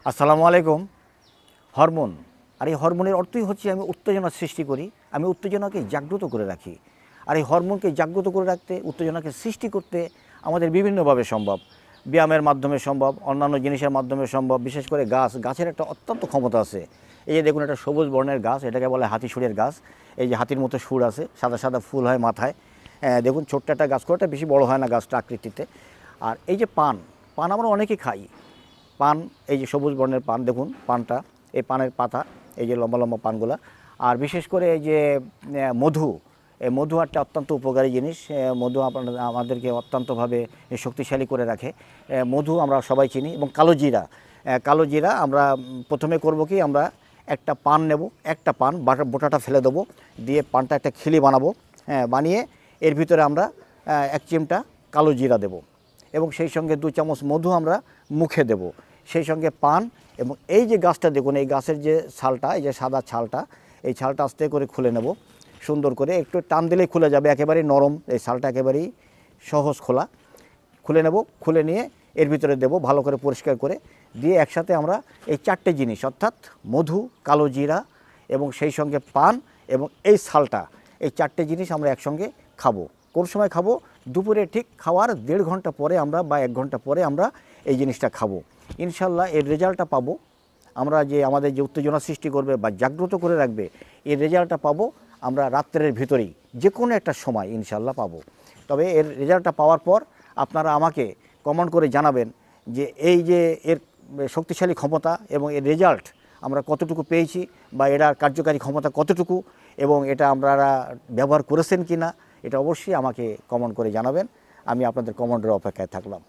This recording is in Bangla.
আসসালামু আলাইকুম। হরমোন, আর এই হরমোনের অর্থই হচ্ছে আমি উত্তেজনা সৃষ্টি করি, আমি উত্তেজনাকে জাগ্রত করে রাখি। আর এই হরমোনকে জাগ্রত করে রাখতে, উত্তেজনাকে সৃষ্টি করতে আমাদের বিভিন্নভাবে সম্ভব। ব্যায়ামের মাধ্যমে সম্ভব, অন্যান্য জিনিসের মাধ্যমে সম্ভব। বিশেষ করে গাছের একটা অত্যন্ত ক্ষমতা আছে। এই যে দেখুন, একটা সবুজ বর্ণের গাছ, এটাকে বলে হাতি সুরের গাছ। এই যে হাতির মতো সুর আছে, সাদা সাদা ফুল হয় মাথায়। দেখুন ছোট্ট একটা গাছ, করে বেশি বড় হয় না গাছটা আকৃতিতে। আর এই যে পান, পান আমরা অনেকেই খাই। পান, এই যে সবুজ বর্ণের পান, দেখুন পানটা, এই পানের পাতা, এই যে লম্বা লম্বা পানগুলা। আর বিশেষ করে এই যে মধু, এই মধু একটা অত্যন্ত উপকারী জিনিস। মধু আমাদেরকে অত্যন্তভাবে শক্তিশালী করে রাখে। মধু আমরা সবাই চিনি। এবং কালো জিরা, কালো জিরা আমরা প্রথমে করব কি, আমরা একটা পান নেব, একটা পান বোটাটা ফেলে দেবো, দিয়ে পানটা একটা খিলি বানাবো। বানিয়ে এর ভিতরে আমরা এক চিমটা কালো জিরা দেব, এবং সেই সঙ্গে 2 চামচ মধু আমরা মুখে দেব। সেই সঙ্গে পান, এবং এই যে গাছটা দেখুন, এই গাছের যে ছালটা, এই যে সাদা ছালটা, এই ছালটা আস্তে করে খুলে নেব। সুন্দর করে একটু টান দিলেই খুলে যাবে, একেবারেই নরম এই ছালটা, একেবারেই সহজ খোলা। খুলে নেব, খুলে নিয়ে এর ভিতরে দেব, ভালো করে পরিষ্কার করে দিয়ে একসাথে আমরা এই 4টে জিনিস, অর্থাৎ মধু, কালো জিরা এবং সেই সঙ্গে পান এবং এই ছালটা, এই 4টে জিনিস আমরা একসঙ্গে খাবো। কোন সময় খাবো? দুপুরে ঠিক খাওয়ার 1.5 ঘন্টা পরে আমরা, বা 1 ঘন্টা পরে আমরা এই জিনিসটা খাবো। ইনশাল্লাহ এর রেজাল্টটা পাবো আমরা, যে আমাদের যে উত্তেজনা সৃষ্টি করবে বা জাগ্রত করে রাখবে, এর রেজাল্টটা পাবো আমরা রাত্রের ভিতরেই, যে কোনো একটা সময় ইনশাল্লাহ পাবো। তবে এর রেজাল্টটা পাওয়ার পর আপনারা আমাকে কমেন্ট করে জানাবেন যে এই যে এর শক্তিশালী ক্ষমতা এবং এর রেজাল্ট আমরা কতটুকু পেয়েছি, বা এর কার্যকারী ক্ষমতা কতটুকু, এবং এটা আপনারা ব্যবহার করেছেন কি না, এটা অবশ্যই আমাকে কমেন্ট করে জানাবেন। আমি আপনাদের কমেন্টের অপেক্ষায় থাকলাম।